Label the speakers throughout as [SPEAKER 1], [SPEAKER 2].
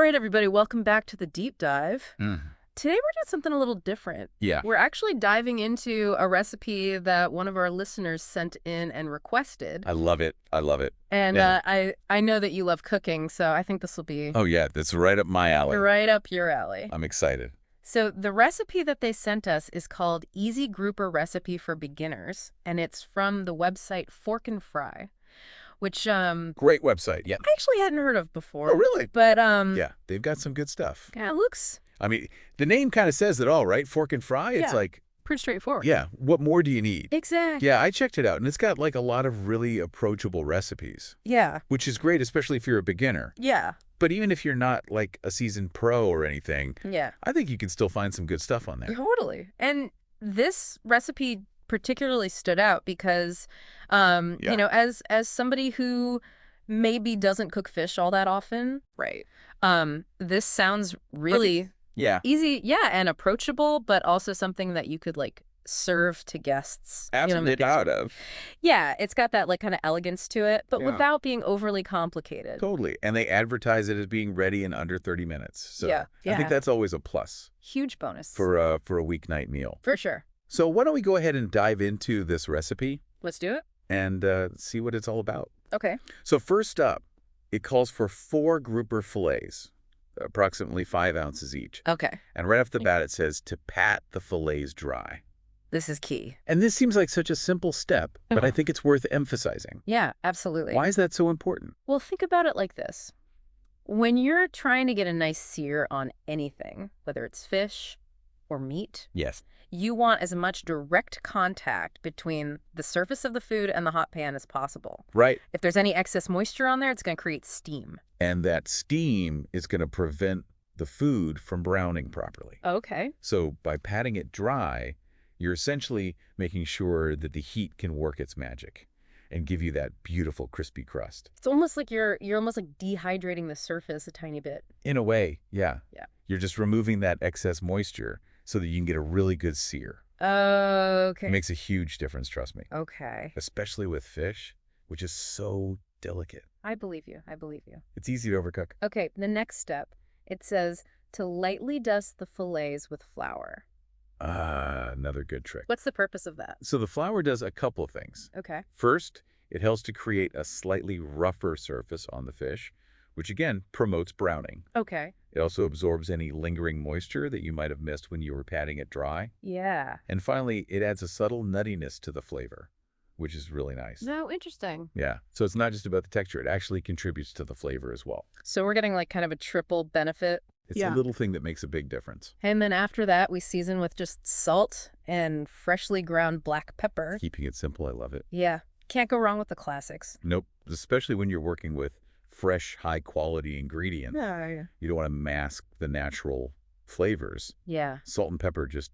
[SPEAKER 1] All right, everybody, welcome back to the deep dive.
[SPEAKER 2] Mm.
[SPEAKER 1] Today we're doing something a little different.
[SPEAKER 2] Yeah.
[SPEAKER 1] We're actually diving into a recipe that one of our listeners sent in and requested.
[SPEAKER 2] I love it. I love it.
[SPEAKER 1] And
[SPEAKER 2] Yeah.
[SPEAKER 1] I know that you love cooking, so I think this will be
[SPEAKER 2] Oh, yeah. That's right up my alley.
[SPEAKER 1] right up your alley.
[SPEAKER 2] I'm excited.
[SPEAKER 1] So the recipe that they sent us is called Easy Grouper Recipe for Beginners, and it's from the website Fork and Fry, which
[SPEAKER 2] Great website. Yeah.
[SPEAKER 1] I actually hadn't heard of before.
[SPEAKER 2] Oh, really?
[SPEAKER 1] But
[SPEAKER 2] Yeah. They've got some good stuff.
[SPEAKER 1] yeah, it looks
[SPEAKER 2] I mean, the name kind of says it all, right? Fork and Fry. It's
[SPEAKER 1] Yeah.
[SPEAKER 2] like,
[SPEAKER 1] pretty straightforward.
[SPEAKER 2] yeah, what more do you need?
[SPEAKER 1] Exactly.
[SPEAKER 2] Yeah, I checked it out, and it's got like a lot of really approachable recipes,
[SPEAKER 1] Yeah.
[SPEAKER 2] which is great, especially if you're a beginner.
[SPEAKER 1] Yeah.
[SPEAKER 2] But even if you're not like a seasoned pro or anything,
[SPEAKER 1] Yeah.
[SPEAKER 2] I think you can still find some good stuff on there.
[SPEAKER 1] Totally. And this recipe particularly stood out because,
[SPEAKER 2] Yeah.
[SPEAKER 1] you know, as somebody who maybe doesn't cook fish all that often,
[SPEAKER 2] Right.
[SPEAKER 1] this sounds really
[SPEAKER 2] Yeah.
[SPEAKER 1] easy, yeah, and approachable, but also something that you could like serve to guests. You know,
[SPEAKER 2] Out of.
[SPEAKER 1] yeah, it's got that like kind of elegance to it, but
[SPEAKER 2] Yeah.
[SPEAKER 1] without being overly complicated.
[SPEAKER 2] Totally. And they advertise it as being ready in under 30 minutes. So
[SPEAKER 1] Yeah.
[SPEAKER 2] I think that's always a plus
[SPEAKER 1] Huge bonus.
[SPEAKER 2] for a weeknight meal.
[SPEAKER 1] For sure.
[SPEAKER 2] So why don't we go ahead and dive into this recipe
[SPEAKER 1] Let's do it.
[SPEAKER 2] and see what it's all about.
[SPEAKER 1] Okay.
[SPEAKER 2] So first up, it calls for 4 grouper fillets, approximately 5 ounces each.
[SPEAKER 1] Okay.
[SPEAKER 2] And right off the bat, it says to pat the fillets dry.
[SPEAKER 1] This is key.
[SPEAKER 2] And this seems like such a simple step, but I think it's worth emphasizing.
[SPEAKER 1] Yeah, absolutely.
[SPEAKER 2] Why is that so important?
[SPEAKER 1] Well, think about it like this. When you're trying to get a nice sear on anything, whether it's fish or meat,
[SPEAKER 2] Yes.
[SPEAKER 1] you want as much direct contact between the surface of the food and the hot pan as possible.
[SPEAKER 2] Right.
[SPEAKER 1] If there's any excess moisture on there, it's going to create steam.
[SPEAKER 2] And that steam is going to prevent the food from browning properly.
[SPEAKER 1] Okay.
[SPEAKER 2] So by patting it dry, you're essentially making sure that the heat can work its magic and give you that beautiful crispy crust.
[SPEAKER 1] It's almost like you're almost like dehydrating the surface a tiny bit.
[SPEAKER 2] In a way, yeah.
[SPEAKER 1] Yeah.
[SPEAKER 2] You're just removing that excess moisture so that you can get a really good sear.
[SPEAKER 1] Okay.
[SPEAKER 2] It makes a huge difference, trust me.
[SPEAKER 1] Okay.
[SPEAKER 2] Especially with fish, which is so delicate.
[SPEAKER 1] I believe you. I believe you.
[SPEAKER 2] It's easy to overcook.
[SPEAKER 1] Okay, the next step, it says to lightly dust the fillets with flour.
[SPEAKER 2] Another good trick.
[SPEAKER 1] What's the purpose of that?
[SPEAKER 2] So the flour does a couple of things.
[SPEAKER 1] Okay.
[SPEAKER 2] First, it helps to create a slightly rougher surface on the fish, which again promotes browning.
[SPEAKER 1] Okay.
[SPEAKER 2] It also absorbs any lingering moisture that you might have missed when you were patting it dry.
[SPEAKER 1] Yeah.
[SPEAKER 2] And finally, it adds a subtle nuttiness to the flavor, which is really nice.
[SPEAKER 1] No, interesting.
[SPEAKER 2] Yeah. So it's not just about the texture. It actually contributes to the flavor as well.
[SPEAKER 1] So we're getting like kind of a triple benefit.
[SPEAKER 2] It's a little thing that makes a big difference.
[SPEAKER 1] And then after that, we season with just salt and freshly ground black pepper.
[SPEAKER 2] Keeping it simple, I love it.
[SPEAKER 1] Yeah. Can't go wrong with the classics.
[SPEAKER 2] Nope. Especially when you're working with fresh, high-quality ingredients.
[SPEAKER 1] Yeah.
[SPEAKER 2] You don't want to mask the natural flavors.
[SPEAKER 1] Yeah.
[SPEAKER 2] Salt and pepper just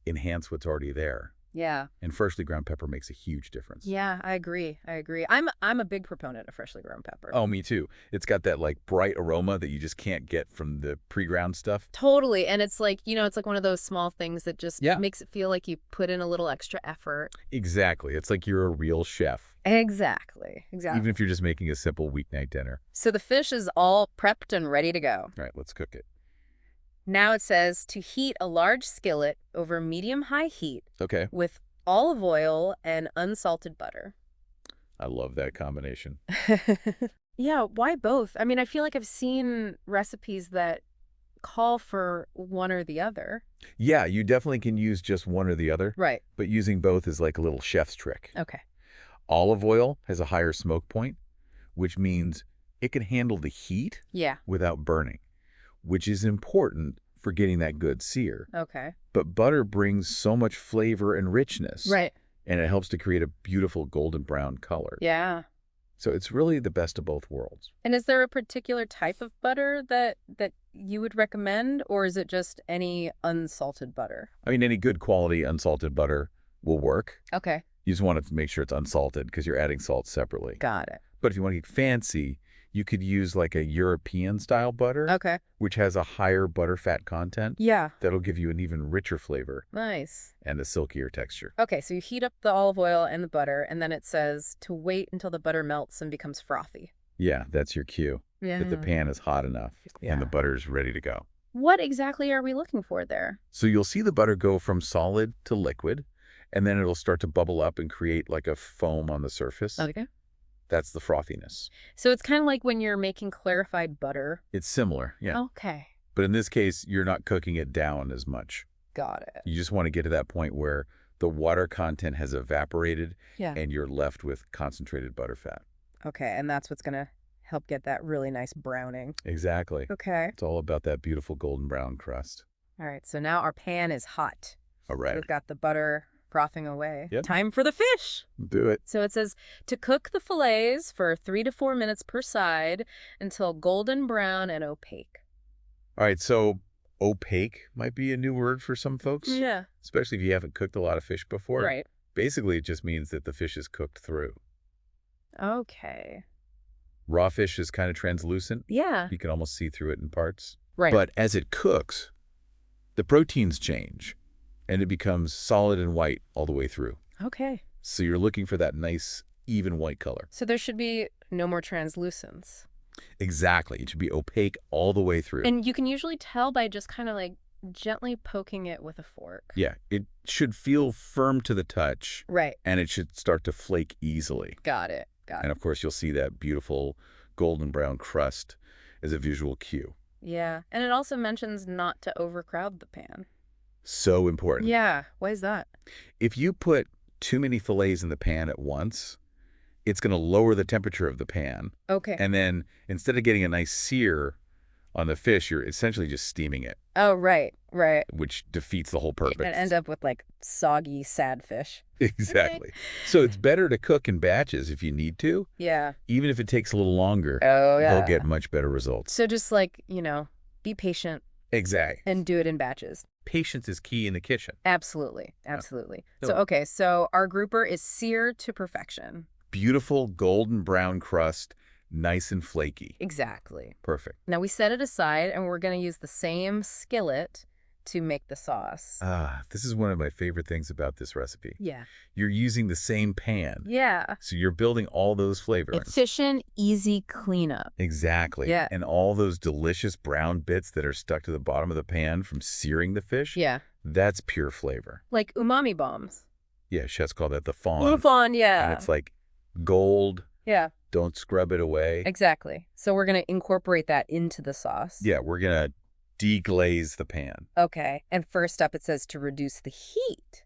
[SPEAKER 2] enhance what's already there.
[SPEAKER 1] Yeah.
[SPEAKER 2] And freshly ground pepper makes a huge difference.
[SPEAKER 1] Yeah, I agree. I agree. I'm a big proponent of freshly ground pepper.
[SPEAKER 2] Oh, me too. It's got that like bright aroma that you just can't get from the pre-ground stuff.
[SPEAKER 1] Totally. And it's like, you know, it's like one of those small things that just
[SPEAKER 2] Yeah.
[SPEAKER 1] makes it feel like you put in a little extra effort.
[SPEAKER 2] Exactly. It's like you're a real chef,
[SPEAKER 1] Exactly. Exactly.
[SPEAKER 2] even if you're just making a simple weeknight dinner.
[SPEAKER 1] So the fish is all prepped and ready to go.
[SPEAKER 2] All right, let's cook it.
[SPEAKER 1] Now it says to heat a large skillet over medium-high heat
[SPEAKER 2] Okay.
[SPEAKER 1] with olive oil and unsalted butter.
[SPEAKER 2] I love that combination.
[SPEAKER 1] Yeah, why both? I mean, I feel like I've seen recipes that call for one or the other.
[SPEAKER 2] Yeah, you definitely can use just one or the other,
[SPEAKER 1] Right.
[SPEAKER 2] but using both is like a little chef's trick.
[SPEAKER 1] Okay.
[SPEAKER 2] Olive oil has a higher smoke point, which means it can handle the heat
[SPEAKER 1] Yeah.
[SPEAKER 2] without burning, which is important for getting that good sear.
[SPEAKER 1] Okay.
[SPEAKER 2] But butter brings so much flavor and richness.
[SPEAKER 1] Right.
[SPEAKER 2] And it helps to create a beautiful golden brown color.
[SPEAKER 1] Yeah.
[SPEAKER 2] So it's really the best of both worlds.
[SPEAKER 1] And is there a particular type of butter that you would recommend, or is it just any unsalted butter?
[SPEAKER 2] I mean, any good quality unsalted butter will work.
[SPEAKER 1] Okay.
[SPEAKER 2] You just want to make sure it's unsalted because you're adding salt separately.
[SPEAKER 1] Got it.
[SPEAKER 2] But if you want to get fancy, you could use like a European style butter,
[SPEAKER 1] Okay.
[SPEAKER 2] which has a higher butter fat content.
[SPEAKER 1] Yeah.
[SPEAKER 2] That'll give you an even richer flavor
[SPEAKER 1] Nice.
[SPEAKER 2] and a silkier texture.
[SPEAKER 1] Okay, so you heat up the olive oil and the butter, and then it says to wait until the butter melts and becomes frothy.
[SPEAKER 2] Yeah, that's your cue. that the
[SPEAKER 1] Yeah.
[SPEAKER 2] pan is hot enough and the
[SPEAKER 1] Yeah.
[SPEAKER 2] butter is ready to go.
[SPEAKER 1] What exactly are we looking for there?
[SPEAKER 2] So you'll see the butter go from solid to liquid, and then it'll start to bubble up and create like a foam on the surface.
[SPEAKER 1] Okay.
[SPEAKER 2] That's the frothiness.
[SPEAKER 1] So it's kind of like when you're making clarified butter.
[SPEAKER 2] It's similar, yeah.
[SPEAKER 1] Okay.
[SPEAKER 2] But in this case, you're not cooking it down as much.
[SPEAKER 1] Got it.
[SPEAKER 2] You just want to get to that point where the water content has evaporated
[SPEAKER 1] Yeah.
[SPEAKER 2] and you're left with concentrated butter fat.
[SPEAKER 1] Okay, and that's what's going to help get that really nice browning.
[SPEAKER 2] Exactly.
[SPEAKER 1] Okay.
[SPEAKER 2] It's all about that beautiful golden brown crust.
[SPEAKER 1] All right, so now our pan is hot.
[SPEAKER 2] All right.
[SPEAKER 1] We've got the butter frothing away.
[SPEAKER 2] Yep.
[SPEAKER 1] Time for the fish.
[SPEAKER 2] Do it.
[SPEAKER 1] So it says to cook the fillets for 3 to 4 minutes per side until golden brown and opaque.
[SPEAKER 2] All right, so opaque might be a new word for some folks,
[SPEAKER 1] Yeah.
[SPEAKER 2] especially if you haven't cooked a lot of fish before.
[SPEAKER 1] Right.
[SPEAKER 2] Basically, it just means that the fish is cooked through.
[SPEAKER 1] Okay.
[SPEAKER 2] Raw fish is kind of translucent.
[SPEAKER 1] Yeah.
[SPEAKER 2] You can almost see through it in parts.
[SPEAKER 1] Right.
[SPEAKER 2] But as it cooks, the proteins change, and it becomes solid and white all the way through.
[SPEAKER 1] Okay.
[SPEAKER 2] So you're looking for that nice, even white color.
[SPEAKER 1] So there should be no more translucence.
[SPEAKER 2] Exactly. It should be opaque all the way through.
[SPEAKER 1] And you can usually tell by just kind of like gently poking it with a fork.
[SPEAKER 2] Yeah, it should feel firm to the touch,
[SPEAKER 1] Right.
[SPEAKER 2] and it should start to flake easily.
[SPEAKER 1] Got it. Got
[SPEAKER 2] And
[SPEAKER 1] it.
[SPEAKER 2] of course, you'll see that beautiful golden brown crust as a visual cue.
[SPEAKER 1] Yeah. And it also mentions not to overcrowd the pan.
[SPEAKER 2] So important.
[SPEAKER 1] Yeah. Why is that?
[SPEAKER 2] If you put too many fillets in the pan at once, it's going to lower the temperature of the pan.
[SPEAKER 1] Okay.
[SPEAKER 2] And then instead of getting a nice sear on the fish, you're essentially just steaming it,
[SPEAKER 1] Oh, right. Right.
[SPEAKER 2] which defeats the whole purpose.
[SPEAKER 1] You're going to end up with like soggy, sad fish.
[SPEAKER 2] Exactly. So it's better to cook in batches if you need to.
[SPEAKER 1] Yeah.
[SPEAKER 2] Even if it takes a little longer,
[SPEAKER 1] Oh, yeah.
[SPEAKER 2] you'll get much better results.
[SPEAKER 1] So just like, be patient
[SPEAKER 2] Exactly.
[SPEAKER 1] and do it in batches.
[SPEAKER 2] Patience is key in the kitchen.
[SPEAKER 1] Absolutely. Absolutely.
[SPEAKER 2] So-
[SPEAKER 1] So, okay. So our grouper is seared to perfection.
[SPEAKER 2] Beautiful golden brown crust, nice and flaky.
[SPEAKER 1] Exactly.
[SPEAKER 2] Perfect.
[SPEAKER 1] Now we set it aside and we're going to use the same skillet to make the sauce.
[SPEAKER 2] This is one of my favorite things about this recipe.
[SPEAKER 1] Yeah.
[SPEAKER 2] You're using the same pan.
[SPEAKER 1] Yeah.
[SPEAKER 2] So you're building all those flavorings.
[SPEAKER 1] Efficient, easy cleanup.
[SPEAKER 2] Exactly.
[SPEAKER 1] Yeah.
[SPEAKER 2] And all those delicious brown bits that are stuck to the bottom of the pan from searing the fish,
[SPEAKER 1] Yeah.
[SPEAKER 2] that's pure flavor.
[SPEAKER 1] Like umami bombs.
[SPEAKER 2] Yeah, chefs call that the fawn.
[SPEAKER 1] Lufon, yeah.
[SPEAKER 2] And it's like gold,
[SPEAKER 1] Yeah,
[SPEAKER 2] don't scrub it away.
[SPEAKER 1] exactly. So we're going to incorporate that into the sauce.
[SPEAKER 2] Yeah, we're going to deglaze the pan.
[SPEAKER 1] Okay. And first up, it says to reduce the heat.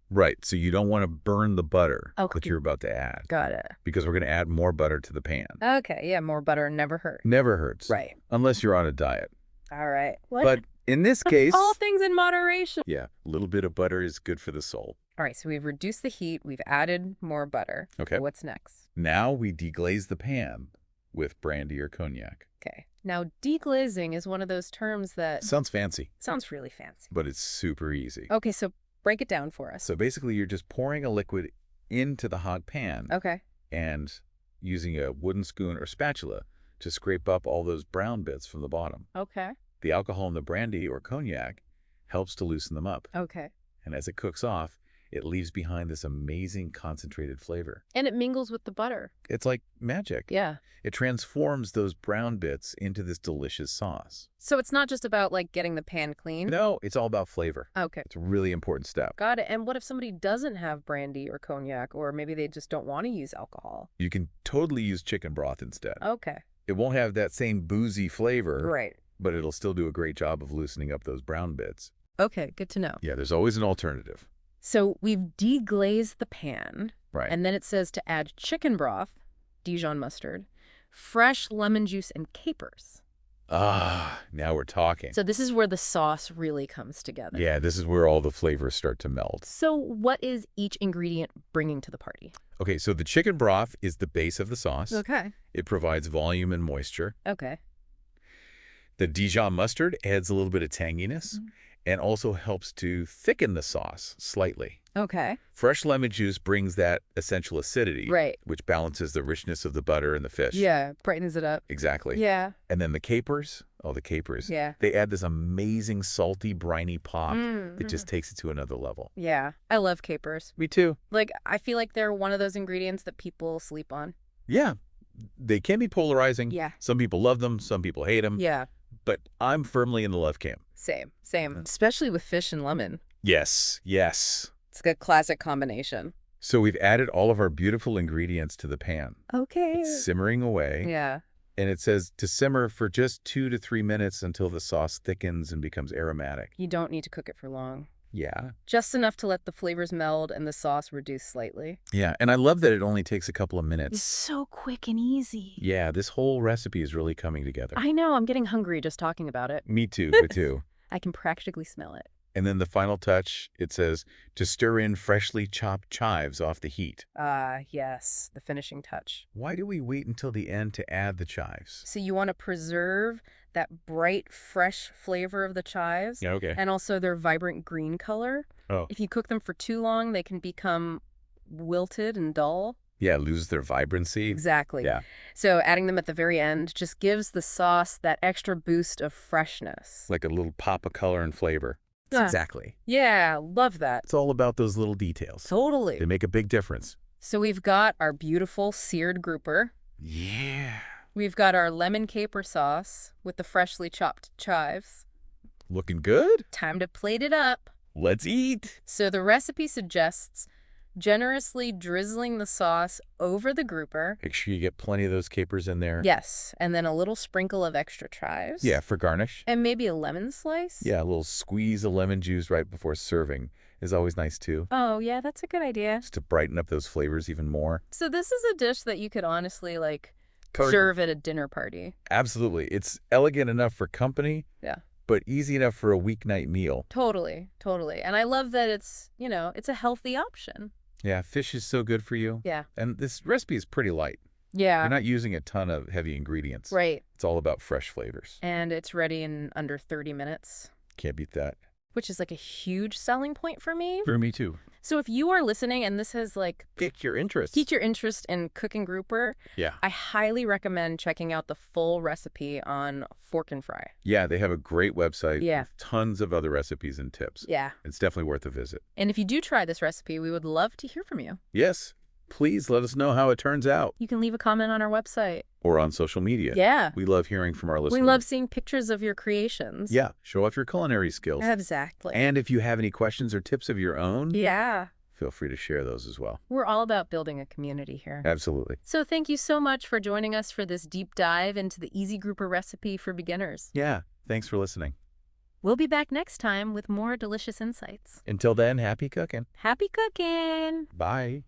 [SPEAKER 2] Right, so you don't want to burn the butter
[SPEAKER 1] Okay.
[SPEAKER 2] that you're about to add,
[SPEAKER 1] Got it.
[SPEAKER 2] because we're going to add more butter to the pan.
[SPEAKER 1] Okay. Yeah, more butter never hurt.
[SPEAKER 2] Never hurts.
[SPEAKER 1] Right.
[SPEAKER 2] Unless you're on a diet.
[SPEAKER 1] All right. What?
[SPEAKER 2] But in this case,
[SPEAKER 1] All things in moderation.
[SPEAKER 2] yeah, a little bit of butter is good for the soul.
[SPEAKER 1] All right. So we've reduced the heat. We've added more butter.
[SPEAKER 2] Okay.
[SPEAKER 1] What's next?
[SPEAKER 2] Now we deglaze the pan with brandy or cognac.
[SPEAKER 1] Okay. Now, deglazing is one of those terms that
[SPEAKER 2] Sounds fancy,
[SPEAKER 1] sounds really fancy.
[SPEAKER 2] but it's super easy.
[SPEAKER 1] Okay. So break it down for us.
[SPEAKER 2] So basically, you're just pouring a liquid into the hot pan
[SPEAKER 1] Okay.
[SPEAKER 2] and using a wooden spoon or spatula to scrape up all those brown bits from the bottom.
[SPEAKER 1] Okay.
[SPEAKER 2] The alcohol in the brandy or cognac helps to loosen them up.
[SPEAKER 1] Okay.
[SPEAKER 2] And as it cooks off, it leaves behind this amazing concentrated flavor.
[SPEAKER 1] And it mingles with the butter.
[SPEAKER 2] It's like magic.
[SPEAKER 1] Yeah.
[SPEAKER 2] It transforms those brown bits into this delicious sauce.
[SPEAKER 1] So it's not just about like getting the pan clean.
[SPEAKER 2] No, it's all about flavor.
[SPEAKER 1] Okay.
[SPEAKER 2] It's a really important step.
[SPEAKER 1] Got it. And what if somebody doesn't have brandy or cognac, or maybe they just don't want to use alcohol?
[SPEAKER 2] You can totally use chicken broth instead.
[SPEAKER 1] Okay.
[SPEAKER 2] It won't have that same boozy flavor,
[SPEAKER 1] Right.
[SPEAKER 2] but it'll still do a great job of loosening up those brown bits.
[SPEAKER 1] Okay. Good to know.
[SPEAKER 2] Yeah, there's always an alternative.
[SPEAKER 1] So we've deglazed the pan,
[SPEAKER 2] Right.
[SPEAKER 1] and then it says to add chicken broth, Dijon mustard, fresh lemon juice, and capers.
[SPEAKER 2] Now we're talking.
[SPEAKER 1] So this is where the sauce really comes together.
[SPEAKER 2] Yeah, this is where all the flavors start to melt.
[SPEAKER 1] So what is each ingredient bringing to the party?
[SPEAKER 2] Okay, so the chicken broth is the base of the sauce.
[SPEAKER 1] Okay.
[SPEAKER 2] It provides volume and moisture.
[SPEAKER 1] Okay.
[SPEAKER 2] The Dijon mustard adds a little bit of tanginess and also helps to thicken the sauce slightly.
[SPEAKER 1] Okay.
[SPEAKER 2] Fresh lemon juice brings that essential acidity,
[SPEAKER 1] Right.
[SPEAKER 2] which balances the richness of the butter and the fish.
[SPEAKER 1] Yeah. Brightens it up.
[SPEAKER 2] Exactly.
[SPEAKER 1] Yeah.
[SPEAKER 2] And then the capers, the capers,
[SPEAKER 1] Yeah.
[SPEAKER 2] they add this amazing salty, briny pop
[SPEAKER 1] Mm,
[SPEAKER 2] that just takes it to another level.
[SPEAKER 1] Yeah. I love capers.
[SPEAKER 2] Me too.
[SPEAKER 1] Like, I feel like they're one of those ingredients that people sleep on.
[SPEAKER 2] Yeah, They can be polarizing.
[SPEAKER 1] Yeah.
[SPEAKER 2] Some people love them, some people hate them.
[SPEAKER 1] Yeah.
[SPEAKER 2] But I'm firmly in the love camp.
[SPEAKER 1] Same. Same. Especially with fish and lemon.
[SPEAKER 2] Yes, yes.
[SPEAKER 1] It's a classic combination.
[SPEAKER 2] So we've added all of our beautiful ingredients to the pan.
[SPEAKER 1] Okay.
[SPEAKER 2] It's simmering away.
[SPEAKER 1] Yeah.
[SPEAKER 2] And it says to simmer for just 2 to 3 minutes until the sauce thickens and becomes aromatic.
[SPEAKER 1] You don't need to cook it for long.
[SPEAKER 2] Yeah.
[SPEAKER 1] Just enough to let the flavors meld and the sauce reduce slightly.
[SPEAKER 2] Yeah, and I love that it only takes a couple of
[SPEAKER 1] It's
[SPEAKER 2] minutes.
[SPEAKER 1] so quick and easy.
[SPEAKER 2] Yeah, this whole recipe is really coming together.
[SPEAKER 1] I know. I'm getting hungry just talking about it.
[SPEAKER 2] Me too, me too.
[SPEAKER 1] I can practically smell it.
[SPEAKER 2] And then the final touch, it says to stir in freshly chopped chives off the heat.
[SPEAKER 1] Yes, the finishing touch.
[SPEAKER 2] Why do we wait until the end to add the chives?
[SPEAKER 1] So you want to preserve that bright, fresh flavor of the chives.
[SPEAKER 2] Yeah, okay.
[SPEAKER 1] And also their vibrant green color.
[SPEAKER 2] Oh.
[SPEAKER 1] If you cook them for too long, they can become wilted and dull.
[SPEAKER 2] Yeah, lose their vibrancy.
[SPEAKER 1] Exactly.
[SPEAKER 2] Yeah.
[SPEAKER 1] So adding them at the very end just gives the sauce that extra boost of freshness.
[SPEAKER 2] Like a little pop of color and flavor.
[SPEAKER 1] Yeah.
[SPEAKER 2] Exactly.
[SPEAKER 1] Yeah, love that.
[SPEAKER 2] It's all about those little details.
[SPEAKER 1] Totally.
[SPEAKER 2] They make a big difference.
[SPEAKER 1] So we've got our beautiful seared grouper.
[SPEAKER 2] Yeah.
[SPEAKER 1] We've got our lemon caper sauce with the freshly chopped chives.
[SPEAKER 2] Looking good?
[SPEAKER 1] Time to plate it up.
[SPEAKER 2] Let's eat.
[SPEAKER 1] So the recipe suggests generously drizzling the sauce over the grouper.
[SPEAKER 2] Make sure you get plenty of those capers in there.
[SPEAKER 1] Yes, and then a little sprinkle of extra chives.
[SPEAKER 2] Yeah, for garnish.
[SPEAKER 1] And maybe a lemon slice.
[SPEAKER 2] Yeah, a little squeeze of lemon juice right before serving is always nice too.
[SPEAKER 1] Oh, yeah, that's a good idea.
[SPEAKER 2] Just to brighten up those flavors even more.
[SPEAKER 1] So this is a dish that you could honestly,
[SPEAKER 2] Totally.
[SPEAKER 1] serve at a dinner party.
[SPEAKER 2] Absolutely. It's elegant enough for company.
[SPEAKER 1] Yeah.
[SPEAKER 2] But easy enough for a weeknight meal.
[SPEAKER 1] Totally, totally. And I love that it's a healthy option.
[SPEAKER 2] Yeah, fish is so good for you.
[SPEAKER 1] Yeah.
[SPEAKER 2] And this recipe is pretty light.
[SPEAKER 1] Yeah.
[SPEAKER 2] You're not using a ton of heavy ingredients.
[SPEAKER 1] Right.
[SPEAKER 2] It's all about fresh flavors.
[SPEAKER 1] And it's ready in under 30 minutes,
[SPEAKER 2] Can't beat that.
[SPEAKER 1] which is a huge selling point for me.
[SPEAKER 2] For me too.
[SPEAKER 1] So if you are listening and this has
[SPEAKER 2] Pique your interest.
[SPEAKER 1] piqued your interest in cooking grouper,
[SPEAKER 2] Yeah.
[SPEAKER 1] I highly recommend checking out the full recipe on Fork and Fry.
[SPEAKER 2] Yeah, they have a great website
[SPEAKER 1] Yeah.
[SPEAKER 2] with tons of other recipes and tips.
[SPEAKER 1] Yeah.
[SPEAKER 2] It's definitely worth a visit.
[SPEAKER 1] And if you do try this recipe, we would love to hear from you.
[SPEAKER 2] Yes, please let us know how it turns out.
[SPEAKER 1] You can leave a comment on our website.
[SPEAKER 2] Or on social media.
[SPEAKER 1] Yeah.
[SPEAKER 2] We love hearing from our listeners.
[SPEAKER 1] We love seeing pictures of your creations.
[SPEAKER 2] Yeah, show off your culinary skills.
[SPEAKER 1] Exactly.
[SPEAKER 2] And if you have any questions or tips of your own,
[SPEAKER 1] Yeah.
[SPEAKER 2] feel free to share those as well.
[SPEAKER 1] We're all about building a community here.
[SPEAKER 2] Absolutely.
[SPEAKER 1] So thank you so much for joining us for this deep dive into the easy grouper recipe for beginners.
[SPEAKER 2] Yeah, thanks for listening.
[SPEAKER 1] We'll be back next time with more delicious insights.
[SPEAKER 2] Until then, happy cooking.
[SPEAKER 1] Happy cooking!
[SPEAKER 2] Bye.